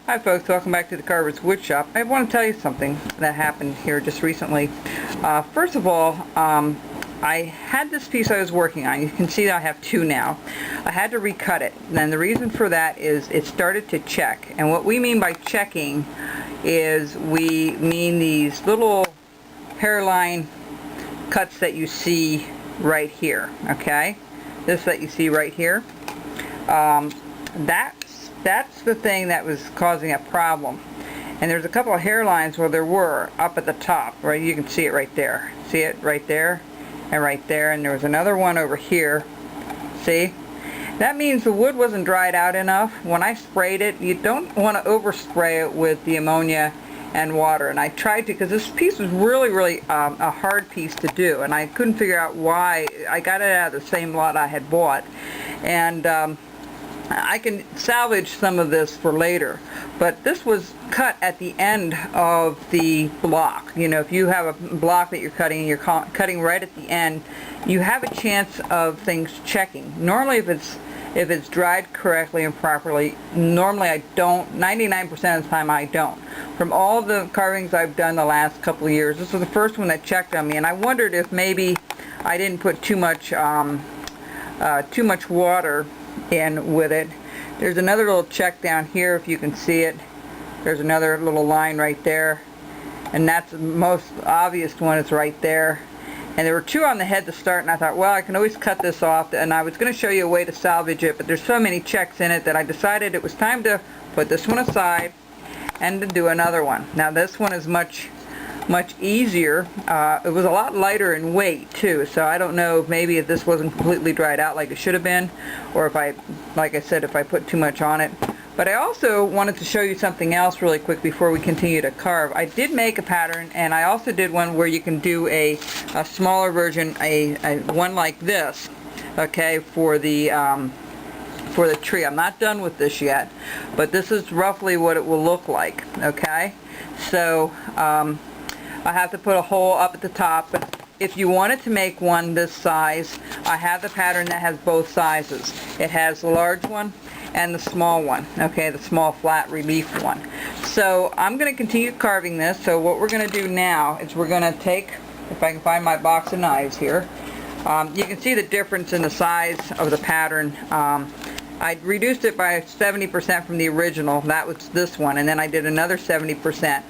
Hi folks, welcome back to the Carver's Woodshop. I want to tell you something that happened here just recently. First of all, I had this piece I was working on. You can see that I have two now. I had to recut it, and the reason for that is it started to check. And what we mean by checking is we mean these little hairline cuts that you see right here, okay? This that you see right here. That's the thing that was causing a problem. And there's a couple of hairlines where there were up at the top, right? You can see it right there. See it right there and right there. And there was another one over here. See? That means the wood wasn't dried out enough. When I sprayed it, you don't want to overspray it with the ammonia and water. And I tried to, because this piece was really a hard piece to do. And I couldn't figure out why. I got it out of the same lot I had bought. And I can salvage some of this for later, but this was cut at the end of the block. You know, if you have a block that you're cutting and you're cutting right at the end, you have a chance of things checking. Normally if it's dried correctly and properly, normally I don't. 99% of the time I don't. From all the carvings I've done the last couple of years, this was the first one that checked on me, and I wondered if maybe I didn't put too much water in with it. There's another little check down here if you can see it. There's another little line right there, and that's the most obvious one. Is right there. And there were two on the head to start, and I thought, well, I can always cut this off, and I was going to show you a way to salvage it, but there's so many checks in it that I decided it was time to put this one aside and to do another one. Now this one is much easier. It was a lot lighter in weight too, so I don't know if maybe if this wasn't completely dried out like it should have been, or if like I said, if I put too much on it. But I also wanted to show you something else really quick before we continue to carve. I did make a pattern, and I also did one where you can do a smaller version, a one like this, okay, for the tree. I'm not done with this yet, but this is roughly what it will look like, okay? So I have to put a hole up at the top, but if you wanted to make one this size, I have the pattern that has both sizes. It has the large one and the small one, okay, the small flat relief one. So I'm going to continue carving this. So what we're going to do now is we're going to take, if I can find my box of knives here, you can see the difference in the size of the pattern. I reduced it by 70% from the original. That was this one, and then I did another 70%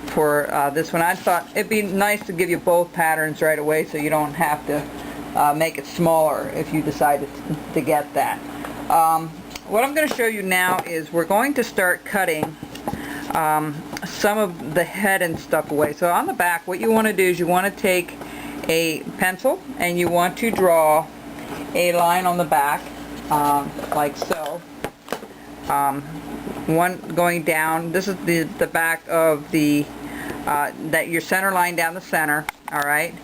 for this one. I thought it'd be nice to give you both patterns right away, so you don't have to make it smaller if you decided to get that. What I'm going to show you now is we're going to start cutting some of the head and stuff away. So on the back, what you want to do is you want to take a pencil and you want to draw a line on the back, like so. One going down. This is the back of the that your center line down the center, alright?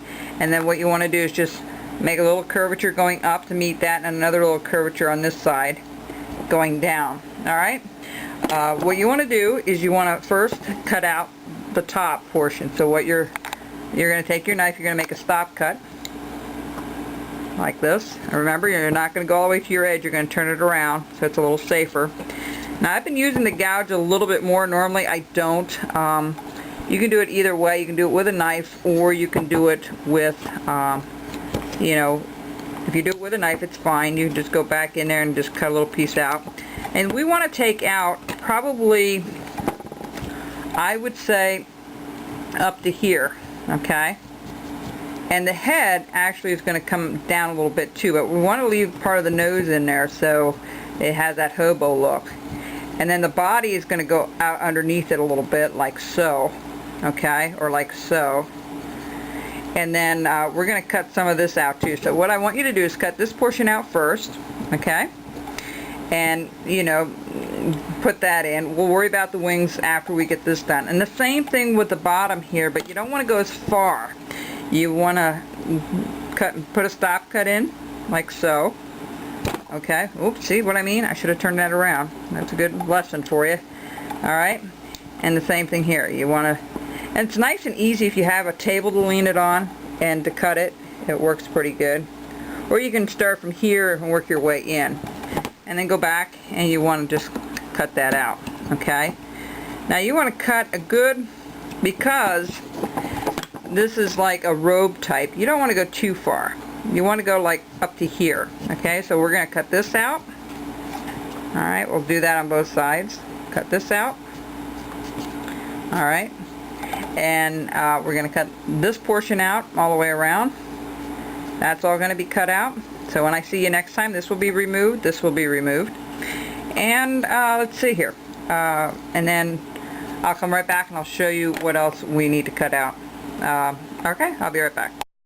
And then what you want to do is just make a little curvature going up to meet that, and another little curvature on this side going down, alright? What you want to do is you want to first cut out the top portion. So what you're going to take your knife, you're going to make a stop cut like this. And remember, you're not going to go all the way to your edge, you're going to turn it around so it's a little safer. Now I've been using the gouge a little bit more. Normally I don't. You can do it either way. You can do it with a knife, or you can do it with, you know, if you do it with a knife, it's fine. You can just go back in there and just cut a little piece out. And we want to take out probably, I would say, up to here, okay? And the head actually is going to come down a little bit too, but we want to leave part of the nose in there so it has that hobo look. And then the body is going to go out underneath it a little bit, like so, okay, or like so. And then we're going to cut some of this out too. So what I want you to do is cut this portion out first, okay, and you know, put that in. We'll worry about the wings after we get this done. And the same thing with the bottom here, but you don't want to go as far. You want to put a stop cut in, like so. Okay, oops, see what I mean? I should have turned that around. That's a good lesson for you. Alright, and the same thing here. You want to, and it's nice and easy if you have a table to lean it on and to cut it. It works pretty good. Or you can start from here and work your way in. And then go back and you want to just cut that out. Okay? Now you want to cut a good, because this is like a robe type, you don't want to go too far. You want to go like up to here. Okay, so we're going to cut this out. Alright, we'll do that on both sides. Cut this out. Alright, and we're going to cut this portion out all the way around. That's all going to be cut out. So when I see you next time, this will be removed, this will be removed. And let's see here. And then I'll come right back and I'll show you what else we need to cut out. Okay, I'll be right back.